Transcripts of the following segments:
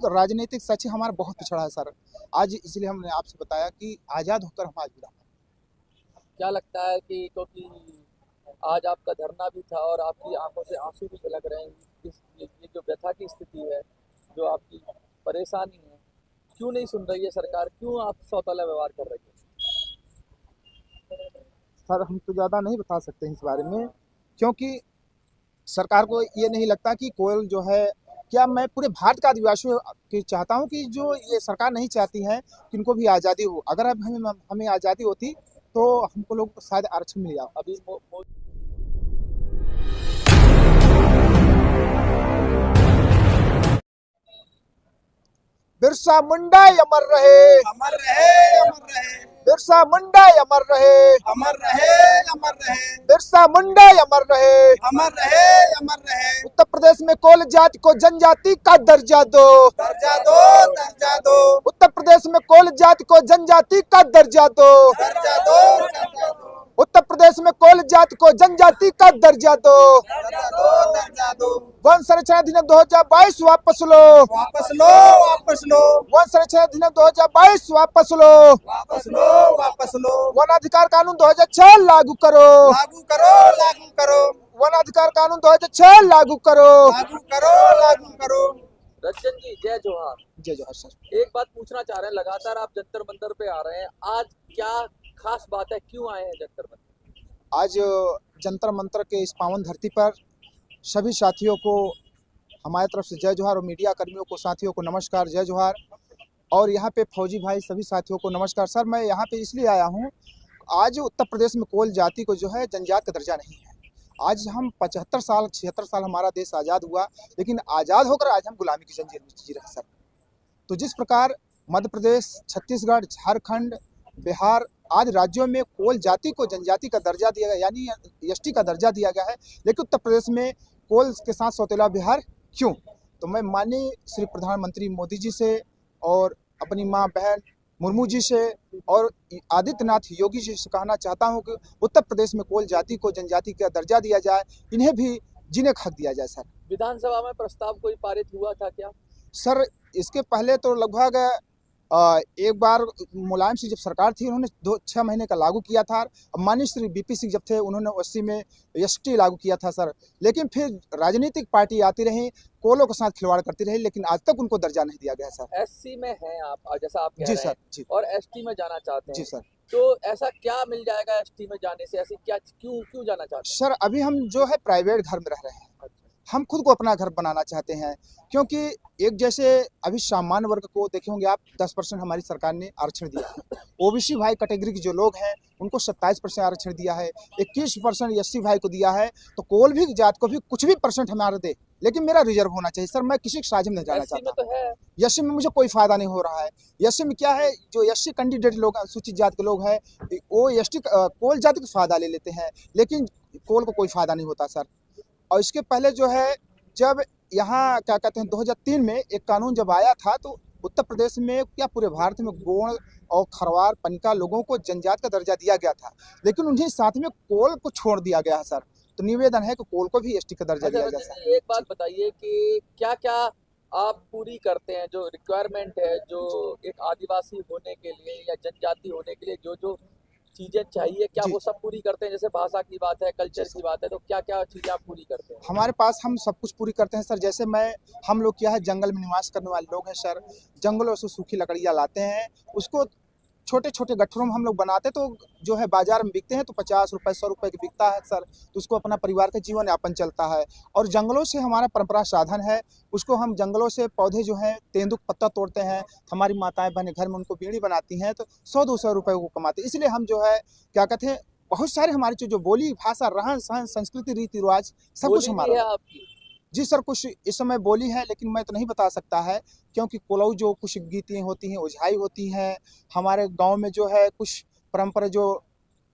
राजनीतिक सच हमारा बहुत पिछड़ा है सर। आज इसलिए हमने आपसे बताया कि आज़ाद होकर हम आज जुड़ा। क्या लगता है कि क्योंकि आज आपका धरना भी था और आपकी आंखों से आंसू भी छलक रहे हैं, ये जो व्यथा की स्थिति है, जो आपकी परेशानी है, क्यों नहीं सुन रही है सरकार? क्यों आप सौतेला व्यवहार कर रही है? सर हम तो ज़्यादा नहीं बता सकते हैं इस बारे में, क्योंकि सरकार को ये नहीं लगता कि कोयल जो है, क्या मैं पूरे भारत का आदिवासियों की चाहता हूँ कि जो ये सरकार नहीं चाहती है कि इनको भी आज़ादी हो। अगर अब हमें आज़ादी होती तो हमको लोग को शायद आरक्षण मिल जाता। अभी बिरसा मुंडा अमर रहे, अमर रहे, अमर रहे, बिरसा मुंडा अमर रहे, अमर रहे, अमर रहे, बिरसा मुंडा अमर रहे, अमर रहे, अमर रहे। उत्तर प्रदेश में कोल जाति को जनजाति का दर्जा दो, दर्जा दो, दर्जा दो, उत्तर प्रदेश में कोल जाति को जनजाति का दर्जा दो, दर्जा दो, दर्जा दो, उत्तर प्रदेश में कोल जाति को जनजाति का दर्जा दो, दर्जा दो, दर्जा दो। वन संरक्षण अधिनियम 2022 वापस लो, वापस लो, वापस लो, वन संरक्षण अधिनियम 2022 वापस लो, वापस लो, वापस लो। वन अधिकार कानून 2006 लागू करो, लागू करो, लागू करो, वन अधिकार कानून 2006 लागू करो। लागू करो, लागू करो। रंजन जी, जय जोहार। जय जोहार सर। एक बात पूछना चाह रहे हैं, लगातार आप जंतर मंतर पे आ रहे हैं, आज क्या खास बात है, क्यों आए हैं जंतर मंतर? आज जंतर मंतर के इस पावन धरती पर सभी साथियों को हमारी तरफ से जय जोहार और मीडिया कर्मियों को साथियों को नमस्कार, जय जोहार। और यहाँ पे फौजी भाई सभी साथियों को नमस्कार। सर मैं यहाँ पे इसलिए आया हूँ, आज उत्तर प्रदेश में कोल जाति को जो है जनजात का दर्जा नहीं है। आज हम 75 साल 76 साल हमारा देश आज़ाद हुआ, लेकिन आज़ाद होकर आज हम गुलामी की जंजीर में जी रहे हैं सर। तो जिस प्रकार मध्य प्रदेश, छत्तीसगढ़, झारखंड, बिहार आदि राज्यों में कोल जाति को जनजाति का दर्जा दिया गया, यानी एसटी का दर्जा दिया गया है, लेकिन उत्तर प्रदेश में कोल के साथ सौतेला बिहार क्यों? तो मैं माननीय श्री प्रधानमंत्री मोदी जी से और अपनी माँ बहन मुर्मू जी से और आदित्यनाथ योगी जी से कहना चाहता हूँ कि उत्तर प्रदेश में कोल जाति को जनजाति का दर्जा दिया जाए, इन्हें भी जीने का हक दिया जाए सर। विधानसभा में प्रस्ताव कोई पारित हुआ था क्या? सर इसके पहले तो लगभग एक बार मुलायम सिंह जब सरकार थी उन्होंने 6 महीने का लागू किया था। अब माननीय श्री बीपी सिंह जब थे उन्होंने 80 में एसटी लागू किया था सर। लेकिन फिर राजनीतिक पार्टी आती रही, कोलों के साथ खिलवाड़ करती रही, लेकिन आज तक उनको दर्जा नहीं दिया गया सर। एससी में हैं आप, जैसा आप कह जी रहे सर, हैं, जी और एसटी में जाना चाहते हैं। जी सर। तो ऐसा क्या मिल जाएगा एसटी में जाने से? ऐसी क्या, क्यों जाना चाहते सर अभी हम जो है प्राइवेट घर में रह रहे हैं, हम खुद को अपना घर बनाना चाहते हैं, क्योंकि एक जैसे अभी सामान्य वर्ग को देखे होंगे आप 10% हमारी सरकार ने आरक्षण दिया है। ओबीसी भाई कैटेगरी के जो लोग हैं उनको 27% आरक्षण दिया है, 21% एससी भाई को दिया है। तो कोल भी जात को भी कुछ भी परसेंट हमारे दे, लेकिन मेरा रिजर्व होना चाहिए सर। मैं किसी के साझे में नहीं जाना चाहता। तो है एससी में मुझे कोई फायदा नहीं हो रहा है। एससी में क्या है, जो एससी कैंडिडेट लोग अनुसूचित जाति के लोग हैं वो एसटी कोल जाति का फायदा ले लेते हैं, लेकिन कोल को कोई फायदा नहीं होता सर। और इसके पहले जो है, जब यहाँ क्या कहते हैं 2003 में एक कानून जब आया था, तो उत्तर प्रदेश में क्या पूरे भारत में गोंड और खरवार पनिका लोगों को जनजात का दर्जा दिया गया था, लेकिन उन्हें साथ में कोल को छोड़ दिया गया है सर। तो निवेदन है कि कोल को भी एसटी का दर्जा दिया जाए सर। एक बात बताइए कि क्या क्या आप पूरी करते हैं, जो रिक्वायरमेंट है, जो एक आदिवासी होने के लिए या जनजाति होने के लिए जो जो चीजें चाहिए, क्या वो सब पूरी करते हैं? जैसे भाषा की बात है, कल्चर की बात है, तो क्या क्या चीजें आप पूरी करते हैं? हमारे पास हम सब कुछ पूरी करते हैं सर। जैसे हम लोग क्या है, जंगल में निवास करने वाले लोग हैं सर। जंगलों से सूखी लकड़ियाँ लाते हैं, उसको छोटे छोटे गट्ठरों में हम लोग बनाते, तो जो है बाजार में बिकते हैं, तो 50 रुपये 100 रुपये की बिकता है सर। तो उसको अपना परिवार का जीवन यापन चलता है। और जंगलों से हमारा परंपरा साधन है, उसको हम जंगलों से पौधे जो हैं तेंदुक पत्ता तोड़ते हैं, हमारी माताएं बहनें घर में उनको बीड़ी बनाती हैं, तो 100-200 रुपये वो कमाते हैं। इसलिए हम जो है क्या कहते हैं, बहुत सारे हमारी जो बोली भाषा रहन सहन संस्कृति रीति रिवाज सब कुछ हमारा है। जी सर, कुछ इस समय बोली है, लेकिन मैं तो नहीं बता सकता है, क्योंकि कोलऊ जो कुछ गीतियाँ होती हैं, ओझाई होती हैं। हमारे गांव में जो है कुछ परंपरा, जो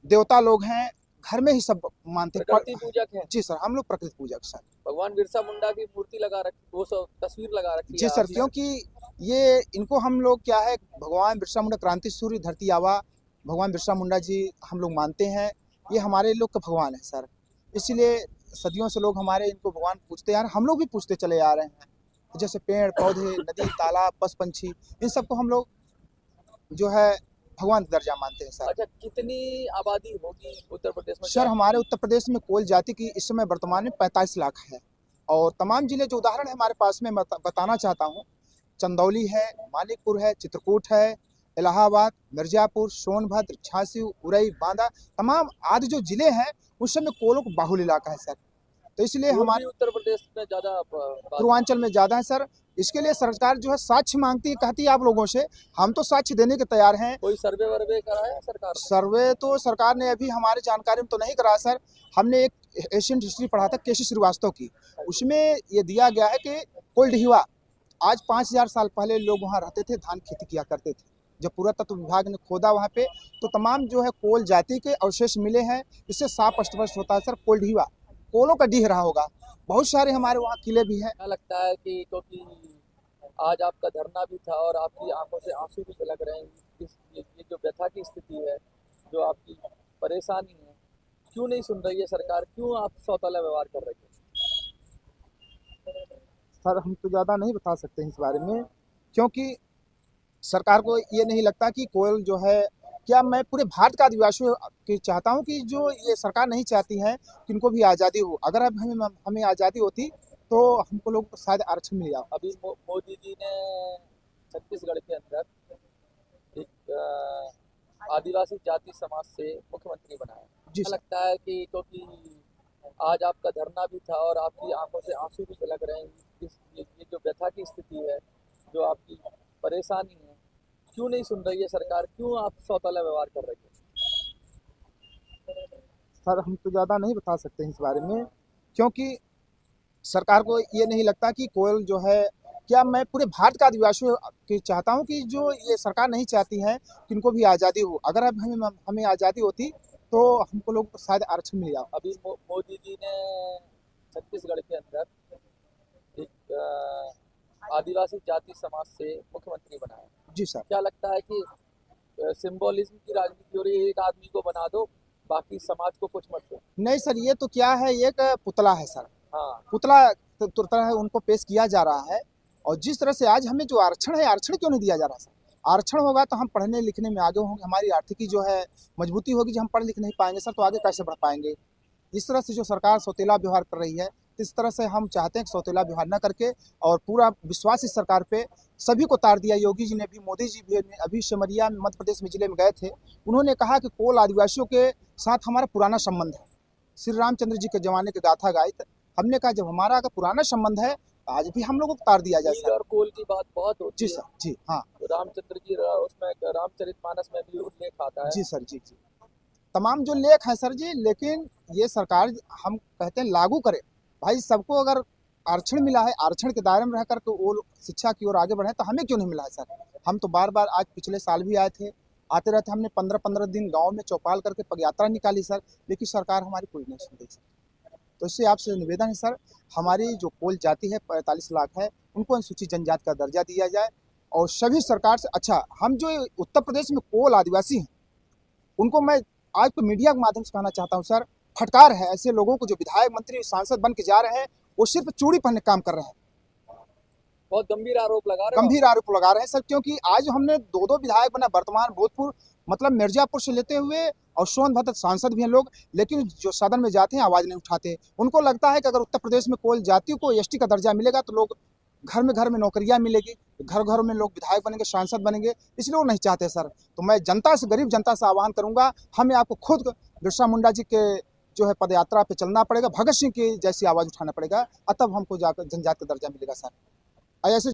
देवता लोग हैं घर में ही सब मानते हैं। प्रकृति पूजक हैं। जी सर, हम लोग प्रकृति पूजक सर। भगवान बिरसा मुंडा की मूर्ति लगा रखी, वो सब तस्वीर लगा रखी है। जी सर, क्योंकि ये इनको हम लोग क्या है, भगवान बिरसा मुंडा क्रांति सूर्य धरती आवा भगवान बिरसा मुंडा जी हम लोग मानते हैं। ये हमारे लोग का भगवान है सर। इसलिए सदियों से लोग हमारे इनको भगवान पूछते आ रहे हैं, हम लोग भी पूछते चले आ रहे हैं। जैसे पेड़ पौधे, नदी, तालाब, पशु पंछी, इन सबको हम लोग जो है भगवान का दर्जा मानते हैं सर। अच्छा, कितनी आबादी होगी उत्तर प्रदेश में? सर हमारे उत्तर प्रदेश में कोल जाति की इस समय वर्तमान में 45 लाख है, और तमाम जिले जो उदाहरण है हमारे पास में बताना चाहता हूँ। चंदौली है, मानिकपुर है, चित्रकूट है, इलाहाबाद, मिर्जापुर, सोनभद्र, झांसी, उरई, बांदा, तमाम आदि जो जिले हैं उस समय कोलों का बाहुल इलाका है सर। तो इसलिए हमारे उत्तर प्रदेश में ज्यादा पूर्वांचल में ज़्यादा है सर। इसके लिए सरकार जो है साक्ष्य मांगती है, कहती है आप लोगों से, हम तो साक्ष्य देने के तैयार हैं। कोई सर्वे वर्वे कराया सरकार? सर्वे तो सरकार ने अभी हमारी जानकारी में तो नहीं कराया सर। हमने एक एशियन हिस्ट्री पढ़ा था केसी श्रीवास्तव की, उसमें ये दिया गया है कि कोल डिहिवा आज 5000 साल पहले लोग वहाँ रहते थे, धान खेती किया करते थे। जब पुरातत्व विभाग ने खोदा वहाँ पे तो तमाम जो है कोल जाति के अवशेष मिले हैं। इससे साफ स्पष्ट होता है सर कोल डिहिवा कोलों का डीह रहा होगा। बहुत सारे हमारे वहाँ किले भी हैं। क्या लगता है कि क्योंकि आज आपका धरना भी था और आपकी आंखों से आंसू भी छलक रहे हैं, ये जो व्यथा की स्थिति है, जो आपकी परेशानी है, क्यों नहीं सुन रही है सरकार? क्यों आप सौतेला व्यवहार कर रही है? सर हम तो ज़्यादा नहीं बता सकते हैं इस बारे में, क्योंकि सरकार को ये नहीं लगता कि कोयल जो है, क्या मैं पूरे भारत का आदिवासियों की चाहता हूँ कि जो ये सरकार नहीं चाहती है कि इनको भी आज़ादी हो। अगर अब हमें आज़ादी होती तो हमको लोग को शायद आरक्षण मिल जाता। अभी मोदी जी ने छत्तीसगढ़ के अंदर एक आदिवासी जाति समाज से मुख्यमंत्री बनाया। जी क्या सर। लगता है कि क्योंकि आज आपका धरना भी था और आपकी आंखों से आंसू भी छलक रहे हैं, ये जो व्यथा की स्थिति है, जो आपकी परेशानी है, क्यों नहीं सुन रही है सरकार? क्यों आप सौतेला व्यवहार कर रही है? सर हम तो ज़्यादा नहीं बता सकते हैं इस बारे में, क्योंकि सरकार को ये नहीं लगता कि कोयल जो है, क्या मैं पूरे भारत का आदिवासियों की चाहता हूँ कि जो ये सरकार नहीं चाहती है कि इनको भी आज़ादी हो। अगर अब हमें आज़ादी होती तो हमको लोग को शायद आरक्षण मिल जाता। अभी मोदी जी ने छत्तीसगढ़ के अंदर एक आदिवासी जाति समाज से मुख्यमंत्री बनाया। जी सर। क्या लगता है कि सिंबोलिज्म की राजनीति हो रही है, एक आदमी को बना दो, बाकी समाज को कुछ मत दो? नहीं सर, ये तो क्या है, एक पुतला है सर। हाँ, पुतला तरह है उनको पेश किया जा रहा है। और जिस तरह से आज हमें जो आरक्षण है, आरक्षण क्यों नहीं दिया जा रहा सर? आरक्षण होगा तो हम पढ़ने लिखने में आगे होंगे, हमारी आर्थिकी जो है मजबूती होगी। जो हम पढ़ लिख नहीं पाएंगे सर तो आगे कैसे बढ़ पाएंगे? इस तरह से जो सरकार सौतेला व्यवहार कर रही है, इस तरह से हम चाहते हैं कि सौतेला व्यवहार न करके, और पूरा विश्वास इस सरकार पे सभी को तार दिया। योगी जी ने भी, मोदी जी भी अभी सिमरिया में मध्य प्रदेश में जिले में गए थे, उन्होंने कहा कि कोल आदिवासियों के साथ हमारा पुराना संबंध है। श्री रामचंद्र जी के जमाने के गाथा गाई। हमने कहा जब हमारा अगर पुराना संबंध है आज भी हम लोगों को तार दिया जाए नील सर। और कोल की बात बहुत होती जी है। सर। जी हाँ। तो रामचंद्र जी उसमें रामचरितमानस में भी उल्लेख आता है। जी सर। जी जी। तमाम जो लेख हैं सर जी, लेकिन ये सरकार हम कहते हैं लागू करे। भाई सबको अगर आरक्षण मिला है, आरक्षण के दायरे में रह करके वो लोग शिक्षा की ओर आगे बढ़े, तो हमें क्यों नहीं मिला है सर? हम तो बार बार, आज पिछले साल भी आए थे, आते रहते, हमने 15-15 दिन गांव में चौपाल करके पदयात्रा निकाली सर, लेकिन सरकार हमारी कोई नहीं सुन रही सर। तो इससे आपसे निवेदन है सर, हमारी जो कोल जाति है 45 लाख है, उनको अनुसूचित जनजाति का दर्जा दिया जाए। और सभी सरकार से अच्छा, हम जो उत्तर प्रदेश में कोल आदिवासी हैं उनको मैं आज तो मीडिया के माध्यम से कहना चाहता हूँ सर, फटकार है ऐसे लोगों को जो विधायक, मंत्री, सांसद बन के जा रहे हैं, वो सिर्फ चूड़ी पहनने काम कर रहे हैं। बहुत गंभीर आरोप लगा रहे हो। गंभीर आरोप लगा रहे हैं सर, क्योंकि आज हमने 2-2 विधायक बना, वर्तमान भूतपूर्व, मतलब मिर्जापुर से लेते हुए, और सोनभद्र सांसद भी हैं लोग, लेकिन जो सदन में जाते हैं आवाज़ नहीं उठाते। उनको लगता है कि अगर उत्तर प्रदेश में कोल जाति को एसटी का दर्जा मिलेगा तो लोग घर में नौकरियां मिलेगी, घर में लोग विधायक बनेंगे, सांसद बनेंगे, इसलिए वो नहीं चाहते सर। तो मैं जनता से, गरीब जनता से आह्वान करूंगा, हमें आपको खुद बिरसा मुंडा जी के जो है पदयात्रा पे चलना पड़ेगा, भगत सिंह की जैसी आवाज़ उठाना पड़ेगा, तब हमको जाकर जनजाति का दर्जा मिलेगा सर। ऐसे